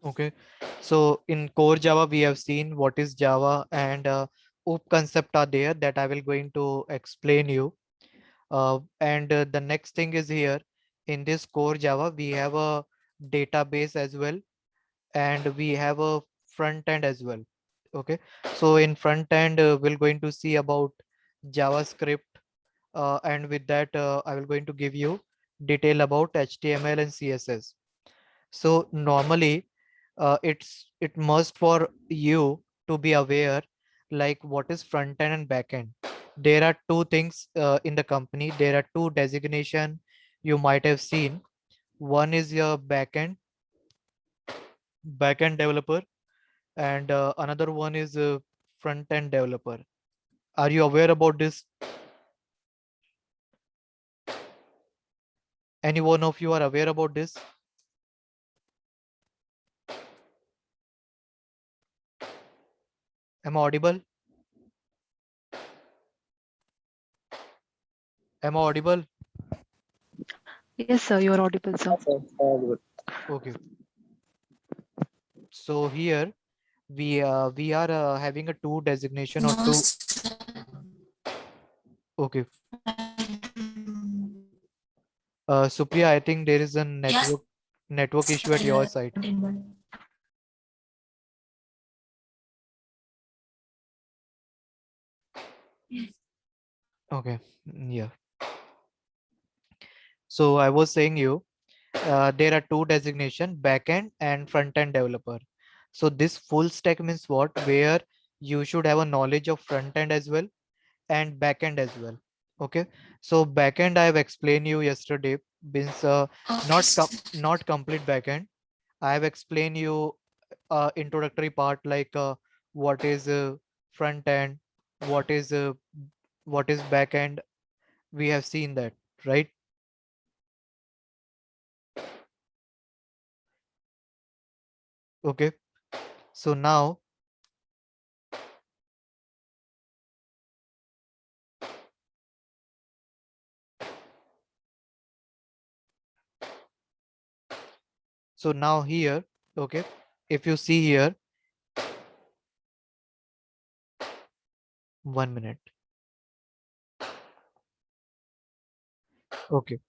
Okay, so in core Java, we have seen what is Java and OOP concept are there that I will going to explain you. And the next thing is here in this core Java, we have a database as well, and we have a front end as well. Okay, so in front end, we're going to see about JavaScript, and with that, I will going to give you detail about HTML and CSS. So normally, it must for you to be aware like what is front end and back end. There are two things in the company. There are two designation you might have seen. One is your back end developer, and another one is front end developer. Are you aware about this? Any one of you are aware about this? Am I audible? Am I audible? Yes, sir, you are audible, sir. Yes, sir. All good. Okay. So here we are having a two designation or two. Okay. Supriya, I think there is a network issue at your side. Okay. Yeah. So I was saying you, there are two designation, backend and front end developer. So this full stack means what? Where you should have a knowledge of front end as well and backend as well. Okay. So backend I have explained you yesterday means not complete backend. I have explained you introductory part like what is front end, what is uh, what is back end. We have seen that, right? Okay. So now, here, okay, if you see here, 1 minute. Okay.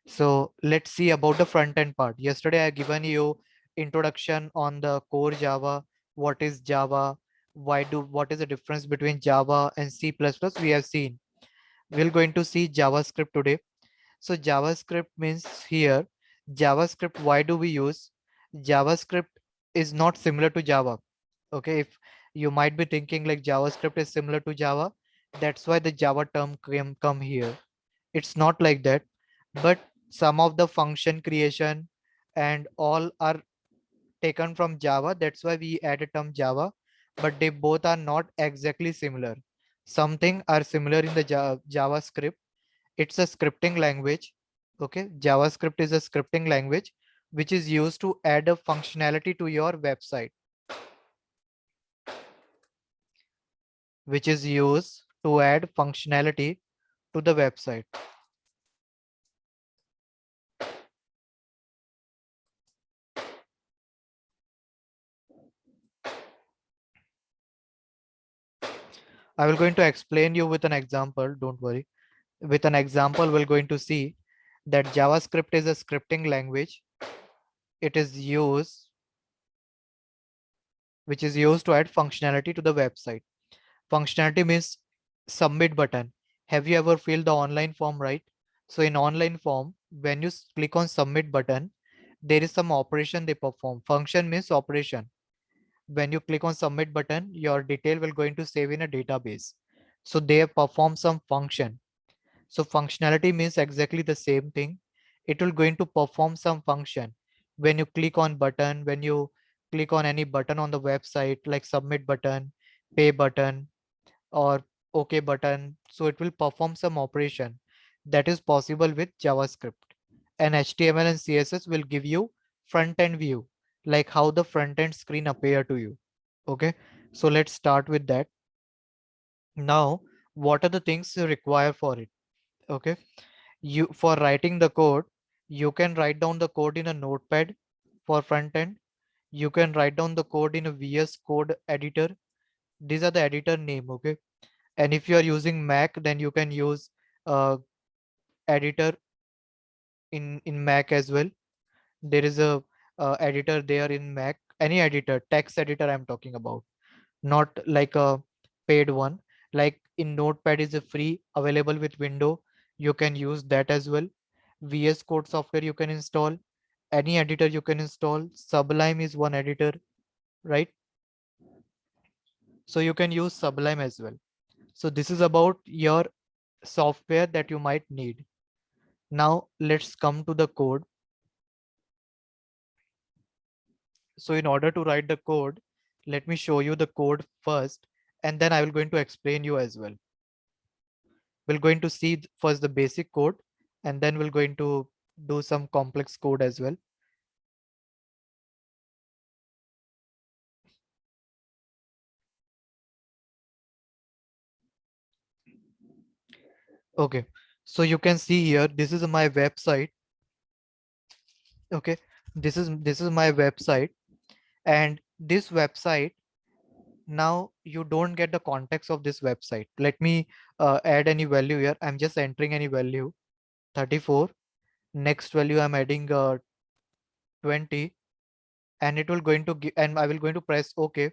So let's see about the front end part. Yesterday I given you introduction on the core Java. What is Java? What is the difference between Java and C++? We have seen. We're going to see JavaScript today. So JavaScript means here, JavaScript, why do we use? JavaScript is not similar to Java. Okay, if you might be thinking like JavaScript is similar to Java, that's why the Java term come here. It's not like that, but some of the function creation and all are taken from Java. That's why we added term Java, but they both are not exactly similar. Something are similar in the JavaScript. It's a scripting language. Okay, JavaScript is a scripting language which is used to add a functionality to your website, which is used to add functionality to the website. I will going to explain you with an example. Don't worry. With an example, we're going to see that JavaScript is a scripting language. It is used, which is used to add functionality to the website. Functionality means submit button. Have you ever filled the online form, right? So in online form, when you click on submit button, there is some operation they perform. Function means operation. When you click on submit button, your detail will going to save in a database. So they perform some function. So functionality means exactly the same thing. It will going to perform some function. When you click on button, when you click on any button on the website like submit button, pay button, or OK button, so it will perform some operation that is possible with JavaScript. And HTML and CSS will give you front end view, like how the front end screen appear to you. Okay, so let's start with that. Now, what are the things you require for it? Okay, you for writing the code, you can write down the code in a notepad for front end. You can write down the code in a VS Code editor. These are the editor name, okay? And if you are using Mac, then you can use editor in Mac as well. There is a editor there in Mac, any editor, text editor I'm talking about, not like a paid one. Like in Notepad is a free available with Windows. You can use that as well. VS Code software you can install. Any editor you can install. Sublime is one editor, right? So you can use Sublime as well. So this is about your software that you might need. Now let's come to the code. So in order to write the code, let me show you the code first, and then I will going to explain you as well. We're going to see first the basic code, and then we're going to do some complex code as well. Okay, so you can see here, this is my website. Okay, this is my website, and this website, now you don't get the context of this website. Let me add any value here. I'm just entering any value, 34. Next value I'm adding 20, and it will going to give, and I will going to press OK.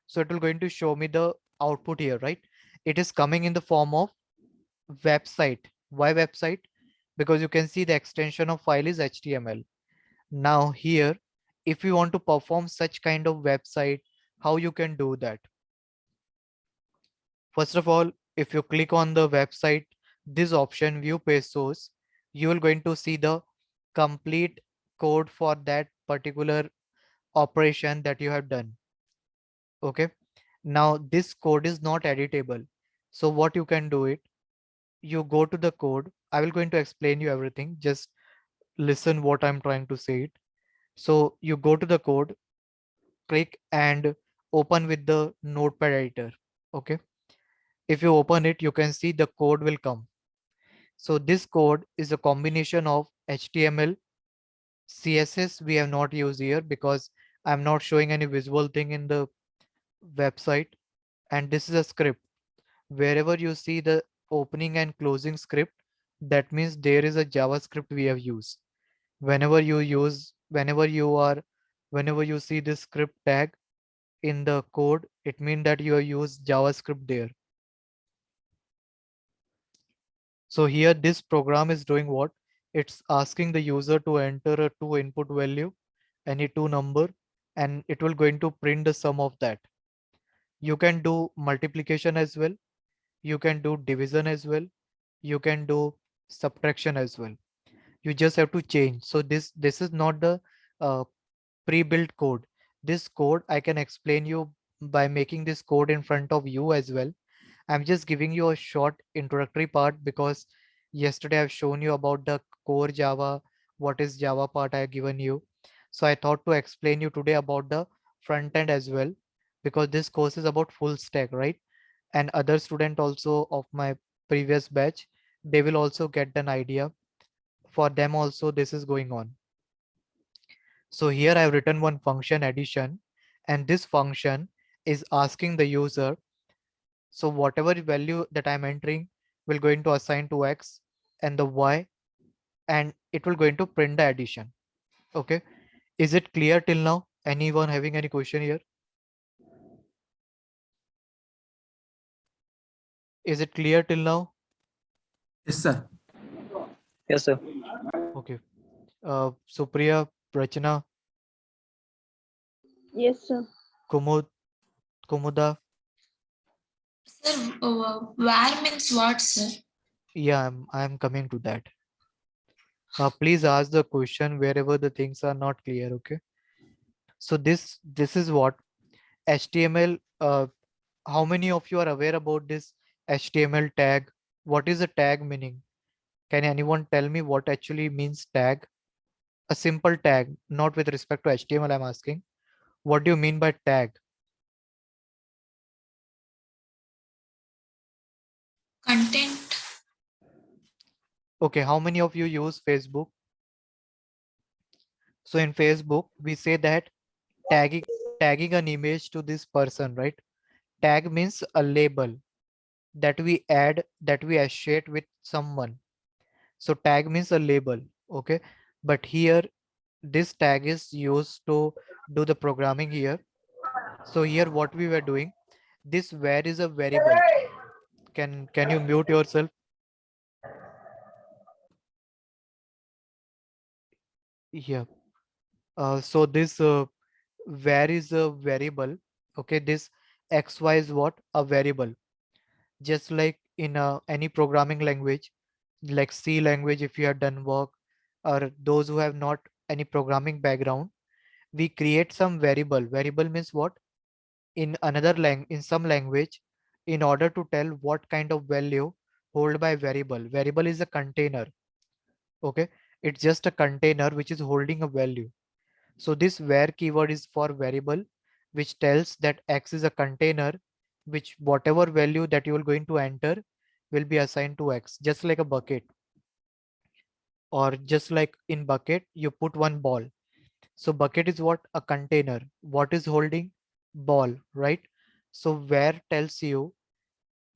So it will going to show me the output here, right? It is coming in the form of website. Why website? Because you can see the extension of file is HTML. Now here, if you want to perform such kind of website, how you can do that? First of all, if you click on the website, this option view page source, you will going to see the complete code for that particular operation that you have done. Okay. Now this code is not editable. So what you can do it, you go to the code. I will going to explain you everything. Just listen what I'm trying to say it. So you go to the code, click and open with the notepad editor. Okay. If you open it, you can see the code will come. So this code is a combination of HTML, CSS we have not used here because I'm not showing any visual thing in the website. And this is a script. Wherever you see the opening and closing script, that means there is a JavaScript we have used. Whenever you use, whenever you see this script tag in the code, it means that you have used JavaScript there. So here this program is doing what? It's asking the user to enter a two input value, any two number, and it will going to print the sum of that. You can do multiplication as well. You can do division as well. You can do subtraction as well. You just have to change. So this is not the uh, pre-built code. This code I can explain you by making this code in front of you as well. I'm just giving you a short introductory part because yesterday I've shown you about the core Java, what is Java part I have given you. So I thought to explain you today about the front end as well, because this course is about full stack, right? And other student also of my previous batch, they will also get an idea. For them also this is going on. So here I've written one function addition, and this function is asking the user, so whatever value that I'm entering will going to assign to X and the Y, and it will going to print the addition. Okay. Is it clear till now? Anyone having any question here? Is it clear till now? Yes, sir. Yes, sir. Okay. Supriya, Prachana, Yes, sir. Kumud, Kumuda. Sir, where means what, sir? Yeah, I'm coming to that. Please ask the question wherever the things are not clear. Okay. So this is what HTML. How many of you are aware about this HTML tag? What is a tag meaning? Can anyone tell me what actually means tag? A simple tag, not with respect to HTML, I'm asking. What do you mean by tag? Content. Okay, how many of you use Facebook? So in Facebook, we say that tagging an image to this person, right? Tag means a label that we add, that we associate with someone. So tag means a label, okay? But here this tag is used to do the programming here. So here what we were doing, this where is a variable. Can you mute yourself? Yeah. So this where is a variable. Okay, this xy is what? A variable. Just like in any programming language, like C language, if you have done work, or those who have not any programming background, we create some variable. Variable means what? In some language, in order to tell what kind of value hold by variable. Variable is a container. Okay, it's just a container which is holding a value. So this where keyword is for variable, which tells that X is a container, which whatever value that you are going to enter will be assigned to X, just like a bucket. Or just like in bucket, you put one ball. So bucket is what? A container. What is holding? Ball, right? So where tells you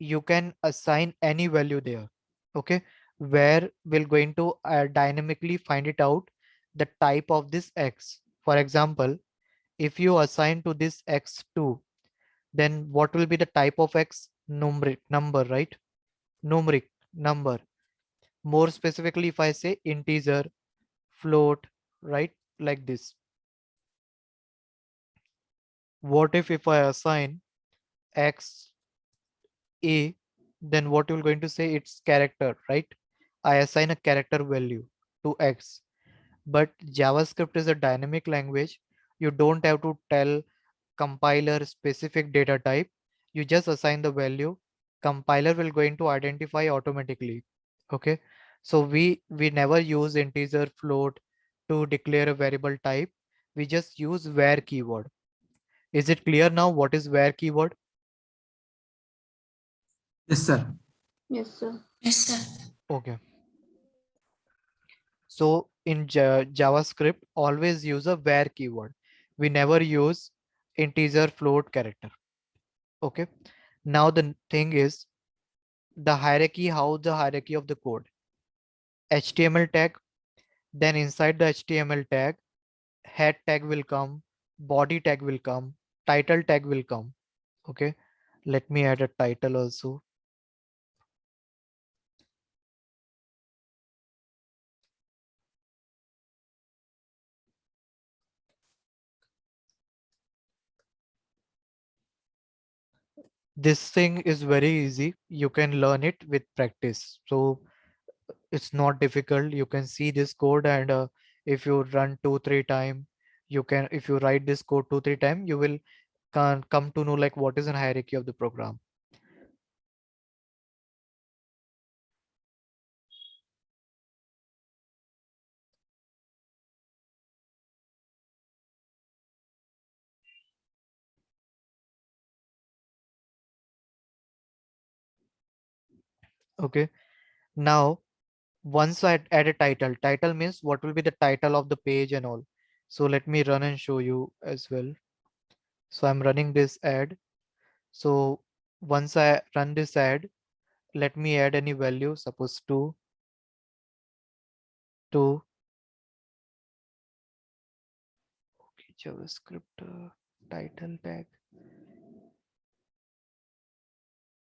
you can assign any value there. Okay, where we're going to dynamically find it out the type of this X. For example, if you assign to this x2, then what will be the type of x? Numeric number, right? Numeric number. More specifically, if I say integer, float, right? Like this. What if I assign x a, then what you're going to say? It's character, right? I assign a character value to x. But JavaScript is a dynamic language. You don't have to tell compiler specific data type. You just assign the value. Compiler will going to identify automatically. Okay, so we never use integer, float to declare a variable type. We just use where keyword. Is it clear now what is where keyword? Yes, sir. Yes, sir. Yes, sir. Okay, so in JavaScript always use a where keyword. We never use integer, float, character. Okay, now the thing is the hierarchy, how the hierarchy of the code. HTML tag, then inside the HTML tag, head tag will come, body tag will come, title tag will come. Okay, let me add a title also. This thing is very easy. You can learn it with practice. So it's not difficult. You can see this code, and if you run 2-3 times, you can, if you write this code 2-3 times, you will come to know like what is an hierarchy of the program. Okay, now once I add a title means what will be the title of the page and all. So let me run and show you as well. So I'm running this ad. So once I run this ad, let me add any value, suppose 2. Okay, JavaScript title tag.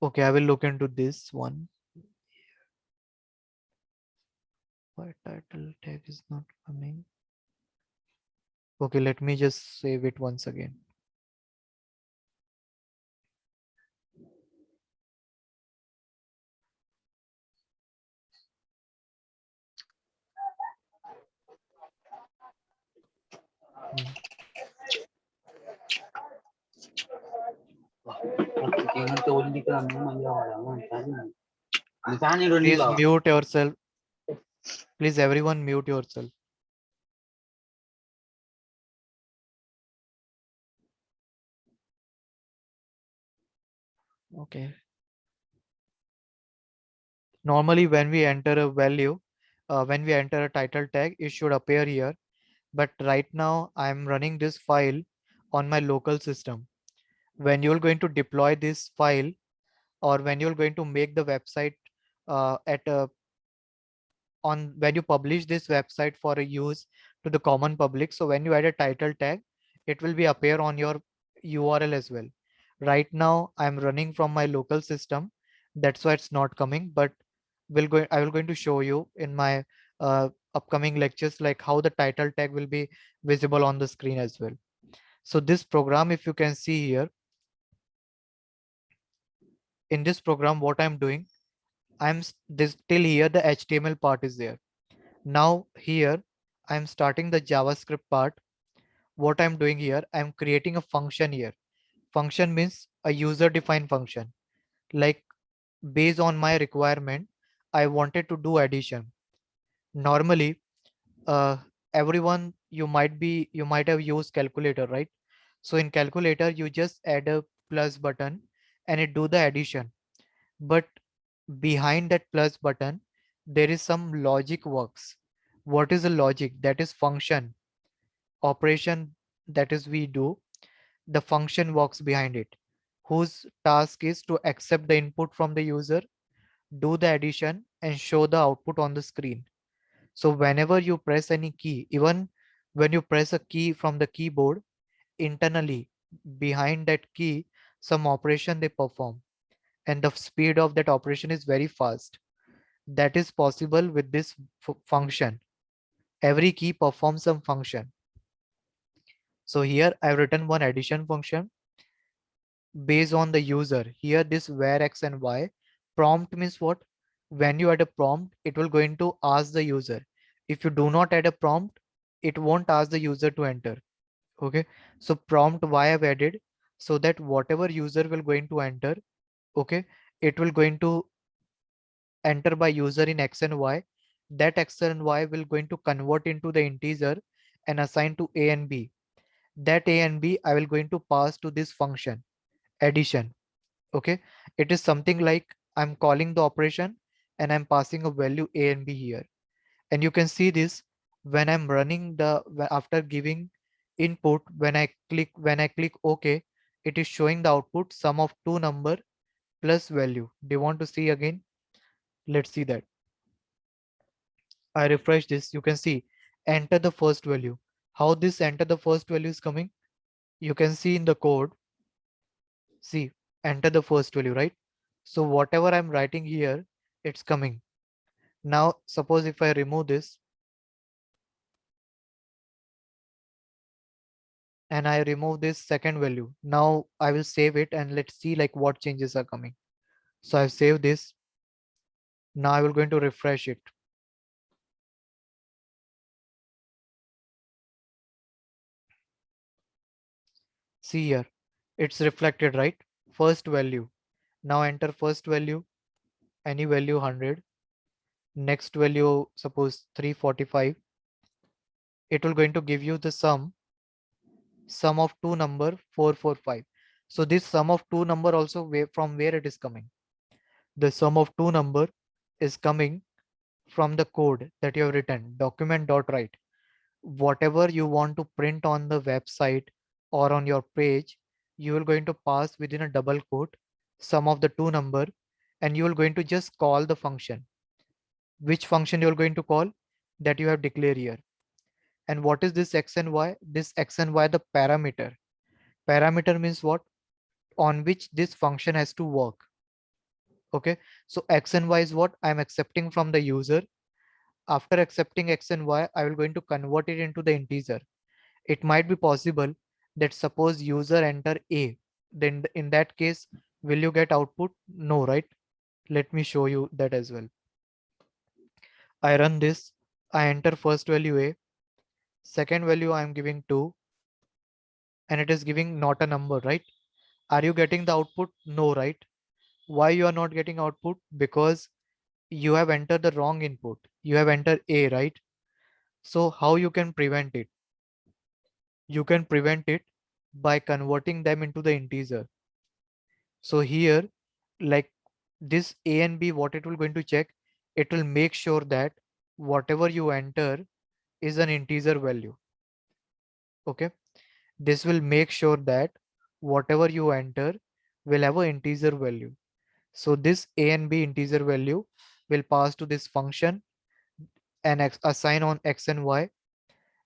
Okay, I will look into this one. Why title tag is not coming? Okay, let me just save it once again. Please mute yourself. Please everyone mute yourself. Okay. Normally when we enter a value, when we enter a title tag, it should appear here. But right now I'm running this file on my local system. When you're going to deploy this file, or when you're going to make the website at a on when you publish this website for a use to the common public, so when you add a title tag, it will be appear on your URL as well. Right now I'm running from my local system, that's why it's not coming, but I will going to show you in my upcoming lectures like how the title tag will be visible on the screen as well. So this program, if you can see here, in this program what I'm doing, this till here the HTML part is there. Now here I'm starting the JavaScript part. What I'm doing here, I'm creating a function here. Function means a user defined function. Like based on my requirement, I wanted to do addition. Normally, uh, everyone you might have used calculator, right? So in calculator, you just add a plus button and it do the addition. But behind that plus button, there is some logic works. What is the logic? That is function operation that is we do. The function works behind it, whose task is to accept the input from the user, do the addition and show the output on the screen. So whenever you press any key, even when you press a key from the keyboard, internally behind that key, some operation they perform, and the speed of that operation is very fast. That is possible with this function. Every key performs some function. So here I've written one addition function based on the user. Here this where x and y. Prompt means what? When you add a prompt, it will going to ask the user. If you do not add a prompt, it won't ask the user to enter. Okay, so prompt why I've added, so that whatever user will going to enter, okay, it will going to enter by user in x and y. That x and y will going to convert into the integer and assign to a and b. That a and b I will going to pass to this function addition. Okay, it is something like I'm calling the operation and I'm passing a value a and b here. And you can see this when I'm running after giving input, when I click OK, it is showing the output sum of two number plus value. Do you want to see again? Let's see that. I refresh this, you can see enter the first value. How this enter the first value is coming? You can see in the code, see enter the first value, right? So whatever I'm writing here, it's coming. Now suppose if I remove this and I remove this second value, now I will save it and let's see like what changes are coming. So I've saved this. Now I will going to refresh it. See here, it's reflected, right? First value. Now enter first value, any value 100. Next value, suppose 345. It will going to give you the sum of two number 445. So this sum of two number also from where it is coming? The sum of two number is coming from the code that you have written, document.write. Whatever you want to print on the website or on your page, you will going to pass within a double quote sum of the two number, and you will going to just call the function. Which function you are going to call? That you have declared here. And what is this x and y? This x and y, the parameter. Parameter means what? On which this function has to work. Okay, so x and y is what I'm accepting from the user. After accepting x and y, I will going to convert it into the integer. It might be possible that suppose user enter a, then in that case, will you get output? No, right? Let me show you that as well. I run this, I enter first value a, second value I'm giving 2, and it is giving not a number, right? Are you getting the output? No, right? Why you are not getting output? Because you have entered the wrong input. You have entered a, right? So how you can prevent it? You can prevent it by converting them into the integer. So here, like this a and b, what it will going to check, it will make sure that whatever you enter is an integer value. Okay, This will make sure that whatever you enter will have an integer value. So this a and b integer value will pass to this function and assign on x and y.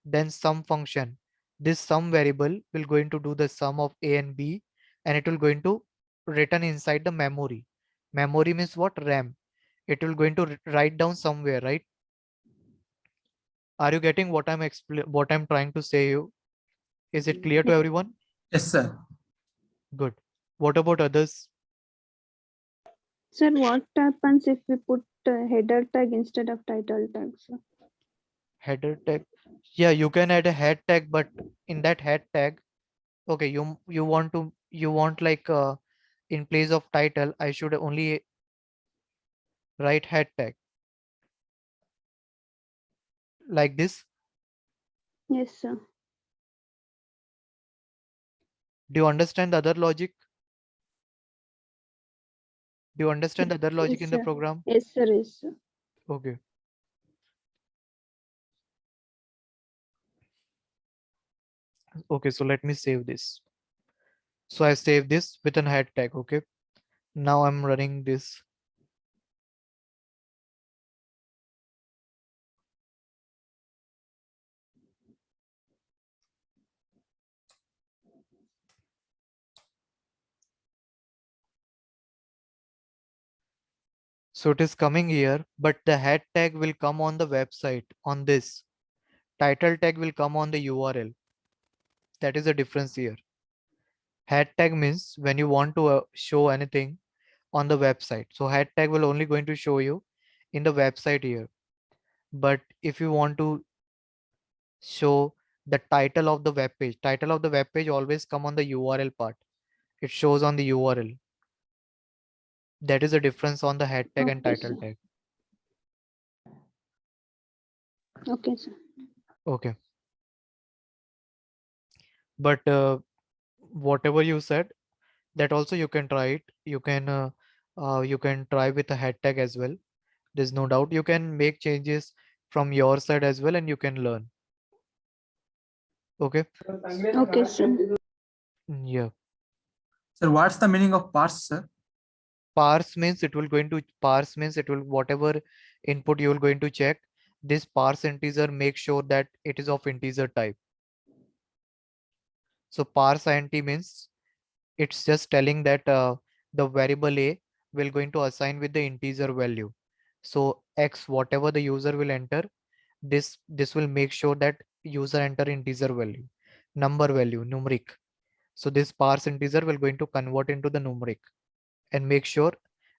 Then sum function, this sum variable will going to do the sum of a and b, and it will going to return inside the memory. Memory means what? RAM. It will going to write down somewhere, right? Are you getting what what I'm trying to say you? Is it clear to everyone? Yes, sir. Good. What about others? Sir, what happens if we put header tag instead of title tag, sir? Header tag. Yeah, you can add a head tag, but in that head tag, okay, you want like in place of title, I should only write head tag like this. Yes, sir. Do you understand the other logic? Do you understand the other logic Yes, in the sir. program? Yes, sir. Yes, sir. Okay. Okay, so let me save this. So I save this with an head tag. Okay. Now I'm running this. So it is coming here, but the head tag will come on the website on this. Title tag will come on the URL. That is the difference here. Head tag means when you want to show anything on the website. So head tag will only going to show you in the website here. But if you want to show the title of the web page, title of the web page always come on the URL part. It shows on the URL. That is the difference on the head tag and Okay, title sir. tag. Okay, sir. Okay. But whatever you said, that also you can try it. You can try with a head tag as well. There's no doubt you can make changes from your side as well, and you can learn. Okay. Okay, sir. Yeah. Sir, what's the meaning of parse, sir? Parse means it will going to parse means it will whatever input you will going to check. This parse integer make sure that it is of integer type. So parse int means it's just telling that the variable a will going to assign with the integer value. So x whatever the user will enter, this will make sure that user enter integer value, number value, numeric. So this parse integer will going to convert into the numeric and make sure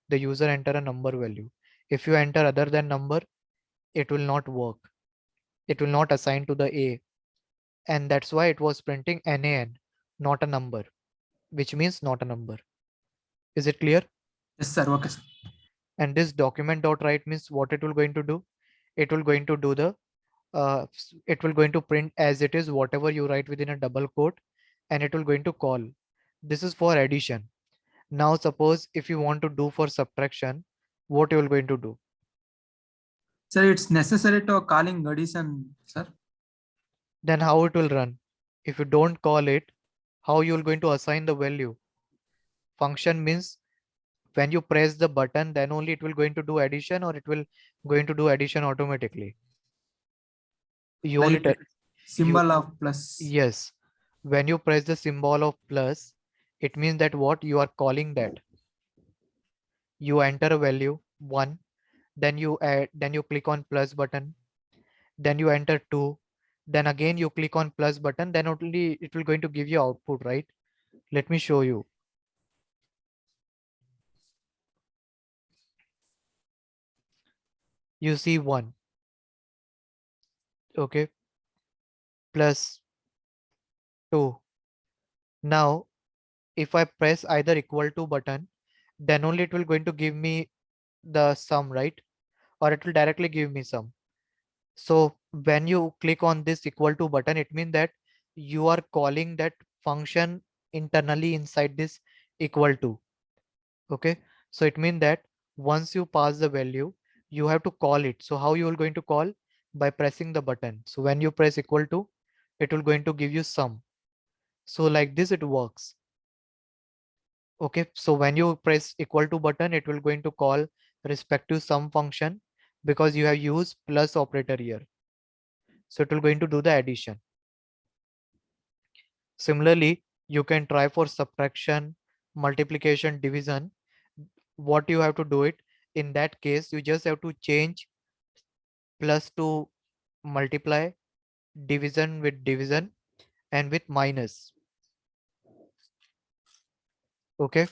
the user enter a number value. If you enter other than number, it will not work. It will not assign to the a, and that's why it was printing NaN, not a number, which means not a number. Is it clear? Yes, sir. Okay, sir. And this document dot write means what it will going to do? It will going to do the it will going to print as it is whatever you write within a double quote, and it will going to call. This is for addition. Now suppose if you want to do for subtraction, what you will going to do? Sir, it's necessary to calling addition, sir. Then how it will run? If you don't call it, how you will going to assign the value? Function means when you press the button, then only it will going to do addition, or it will going to do addition automatically. You only Like symbol of plus. yes, when you press the symbol of plus, it means that what you are calling that. You enter a value 1, then you add, then you click on plus button, then you enter 2, then again you click on plus button, then only it will going to give you output, right? Let me show you. You see 1, okay, plus 2. Now if I press either equal to button, then only it will going to give me the sum, right? Or it will directly give me sum. So when you click on this equal to button, it means that you are calling that function internally inside this equal to. Okay. So it means that once you pass the value, you have to call it. So how you will going to call? By pressing the button. So when you press equal to, it will going to give you sum. So like this it works. Okay, so when you press equal to button, it will going to call respective sum function because you have used plus operator here. So it will going to do the addition. Similarly, you can try for subtraction, multiplication, division. What you have to do it, in that case, you just have to change plus to multiply, division with division, and with minus. Okay.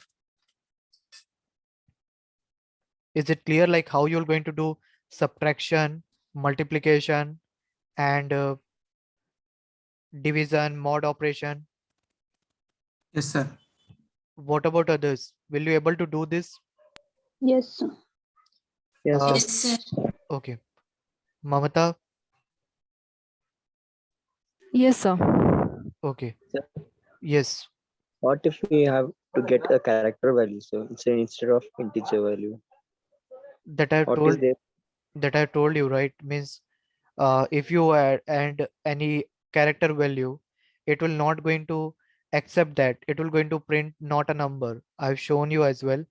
Is it clear like how you're going to do subtraction, multiplication, and division, mod operation? Yes, sir. What about others? Will you able to do this? Yes, sir. Yes, Uh, Yes, sir. Okay. Mamata? Yes, sir. Okay. Sir. Yes. What if we have to get a character value? So instead of integer value, That I what is told there? that I told you, right? Means if you add and any character value, it will not going to accept that. It will going to print not a number. I've shown you as well.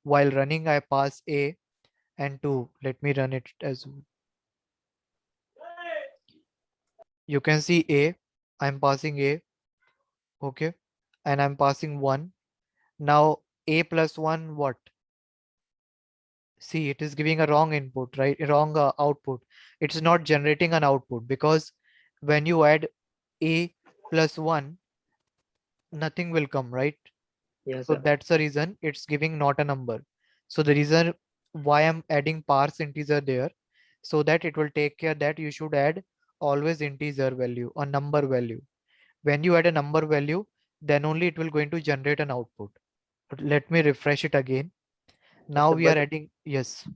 While running, I pass A and 2. Let me run it as well. You can see A. I'm passing A. Okay. And I'm passing 1. Now A plus 1 what? See, it is giving a wrong input, right? Wrong output. It's not generating an output because when you add A plus 1, nothing will come, right? Yes, So sir. that's the reason it's giving not a number. So the reason why I'm adding parse integer there, so that it will take care that you should add always integer value or number value. When you add a number value, then only it will going to generate an output. But let me refresh it again. Yes, Now sir. we are adding, yes.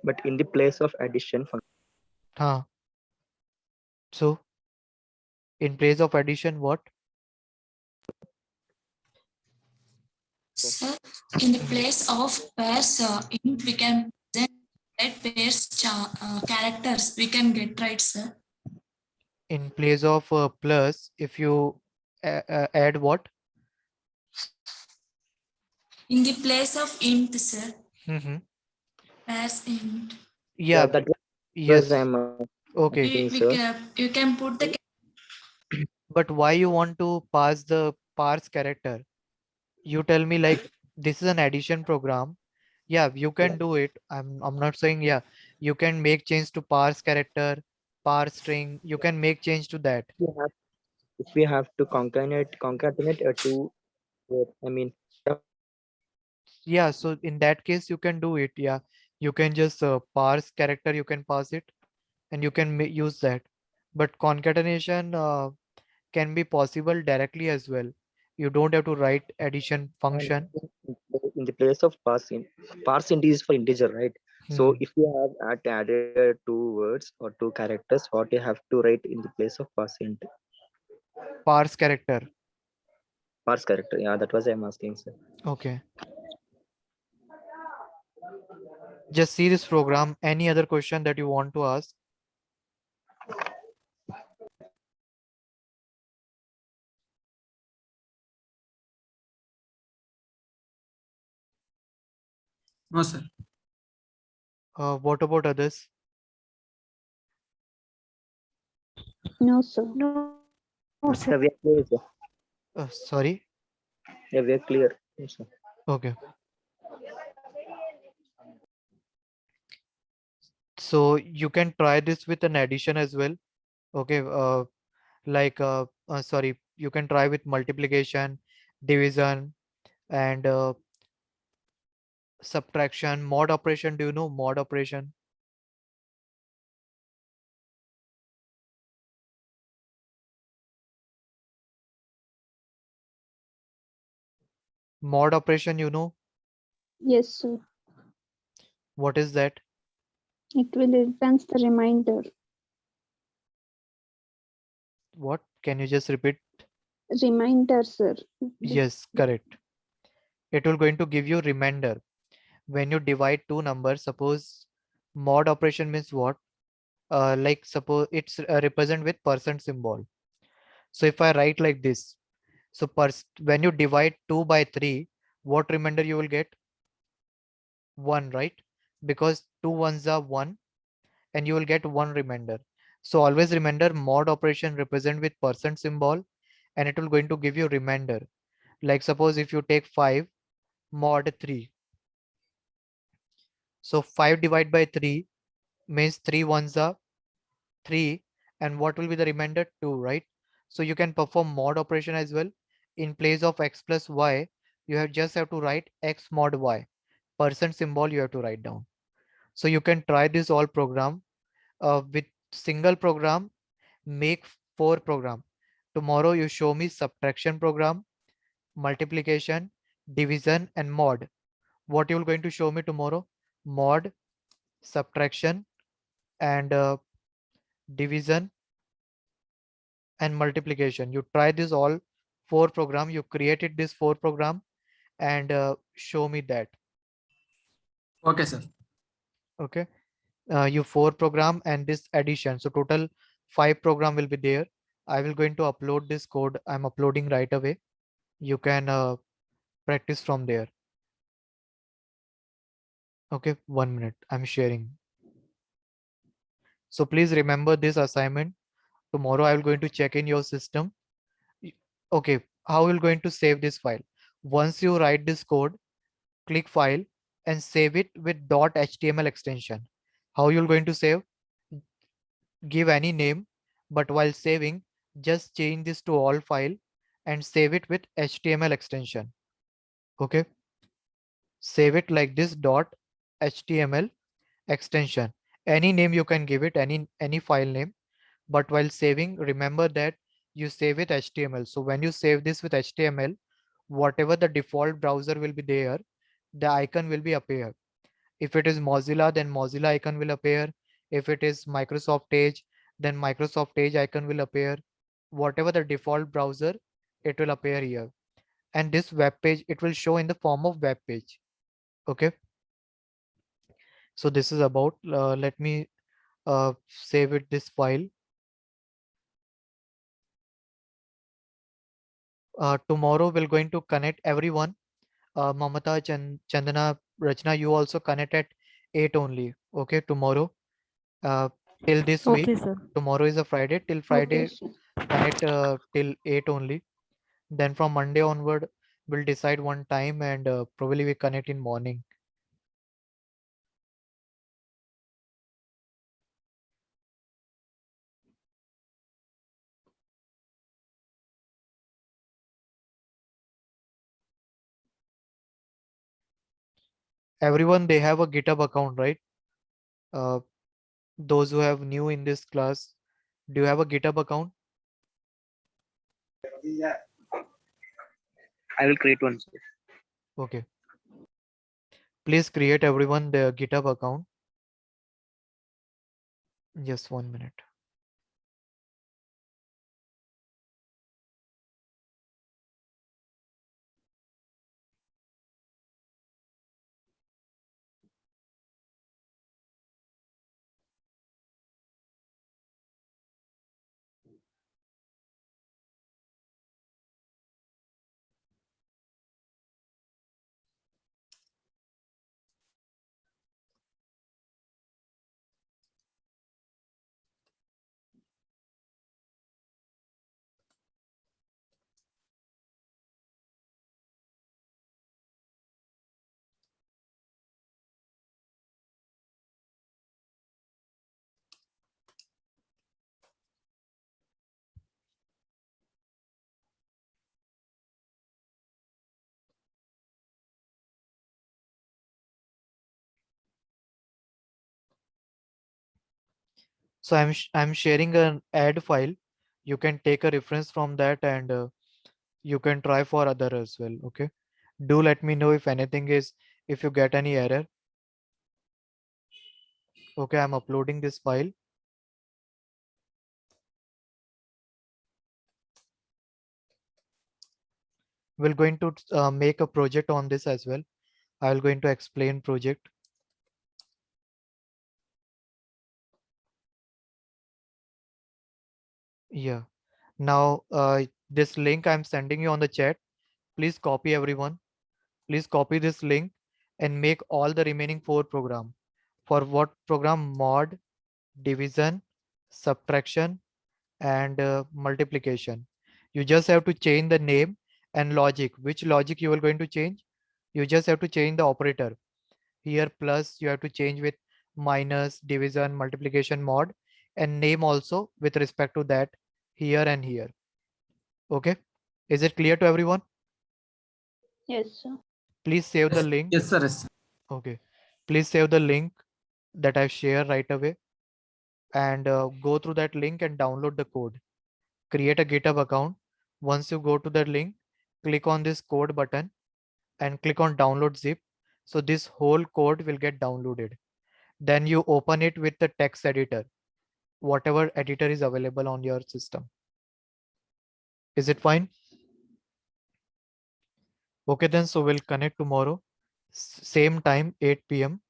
But in the place of addition function, Huh. So in place of addition, what? Sir, in the place of pairs, int, we can present that pairs characters. We can get right, sir. In place of plus, if you add what? In the place of int, sir. Mm-hmm. Pairs int. Yeah, that was yes. I'm Okay. asking, sir. You can put the But why you want to pass the parse character? You tell me like this is an addition program. Yeah, you can do it. I'm not saying yeah. You can make change to parse character, parse string. You can make change to that. We have, if we have to concatenate two, I mean, Yeah, so in that case you can do it. Yeah, you can just parse character. You can pass it, and you can use that. But concatenation can be possible directly as well. You don't have to write addition and function. in the place of parse int is for integer, right? So Mhm. if you have added two words or two characters, what you have to write in the place of Parse character. parse character? Yeah, that was I'm asking, sir. Okay. Just see this program. Any other question that you want to ask? No, sir. What about others? No, sir. No, Yeah, sir. we are clear, sir. Sorry. Yeah, we are clear. Yes, sir. Okay. So you can try this with an addition as well. Okay. Like sorry, you can try with multiplication, division, and subtraction, mod operation. Do you know mod operation? Mod operation, you know Yes, sir. what is that? It will returns the reminder. What? Can you just repeat? Reminder, sir. Yes, correct. It will going to give you remainder. When you divide two numbers, suppose mod operation means what? Like suppose it's represent with percent symbol. So if I write like this, so when you divide 2 by 3, what remainder you will get? 1, right? Because 2 ones are 1 and you will get 1 remainder. So always remember mod operation represent with percent symbol and it will going to give you remainder. Like suppose if you take 5 mod 3. So 5 divided by 3 means 3 ones are 3 and what will be the remainder? 2, right? So you can perform mod operation as well. In place of x plus y, you have to write x mod y. Percent symbol you have to write down. So you can try this all program with single program, make 4 program. Tomorrow you show me subtraction program, multiplication, division and mod. What you will going to show me tomorrow? Mod, subtraction and division and multiplication. You try this all 4 program, you created this 4 program and show me that. Okay, sir. Okay. You 4 program and this addition. So total 5 program will be there. I will going to upload this code. I'm uploading right away. You can practice from there. Okay, 1 minute. I'm sharing. So please remember this assignment. Tomorrow I will going to check in your system. Okay, how you going to save this file? Once you write this code, click file and save it with .html extension. How you're going to save? Give any name, but while saving, just change this to all file and save it with HTML extension. Okay. Save it like this .html extension. Any name you can give it, any file name, but while saving, remember that you save with HTML. So when you save this with HTML, whatever the default browser will be there, the icon will be appear. If it is Mozilla, then Mozilla icon will appear. If it is Microsoft Edge, then Microsoft Edge icon will appear. Whatever the default browser, it will appear here. And this web page, it will show in the form of web page. Okay. So this is about, let me save it this file. Tomorrow we're going to connect everyone. Mamata, Chandana, Rachna, you also connect at 8 only. Okay, tomorrow. Till this week. Okay, sir. Tomorrow is a Friday. Till Okay, Friday, sir. connect till 8 only. Then from Monday onward, we'll decide one time and probably we connect in morning. Everyone, they have a GitHub account, right? Uh, those who have new in this class, do you have a GitHub account? I will create one, sir. Okay. Please create everyone the GitHub account. Just 1 minute. So I'm sharing an add file. You can take a reference from that and you can try for other as well. Okay. Do let me know if anything is, if you get any error. Okay, I'm uploading this file. We're going to make a project on this as well. I'll going to explain project. Yeah. Now, this link I'm sending you on the chat, please copy everyone. Please copy this link and make all the remaining 4 program. For what program? Mod, division, subtraction, and multiplication. You just have to change the name and logic. Which logic you are going to change? You just have to change the operator. Here plus you have to change with minus, division, multiplication, mod, and name also with respect to that here and here. Okay, is it clear to everyone? Yes, sir. Please save the Yes, link. yes, sir. Yes, sir. Okay, please save the link that I share right away and go through that link and download the code. Create a GitHub account. Once you go to the link, click on this code button and click on download zip. So this whole code will get downloaded. Then you open it with the text editor, whatever editor is available on your system. Is it fine? Okay, then so we'll connect tomorrow, same time, 8 p.m.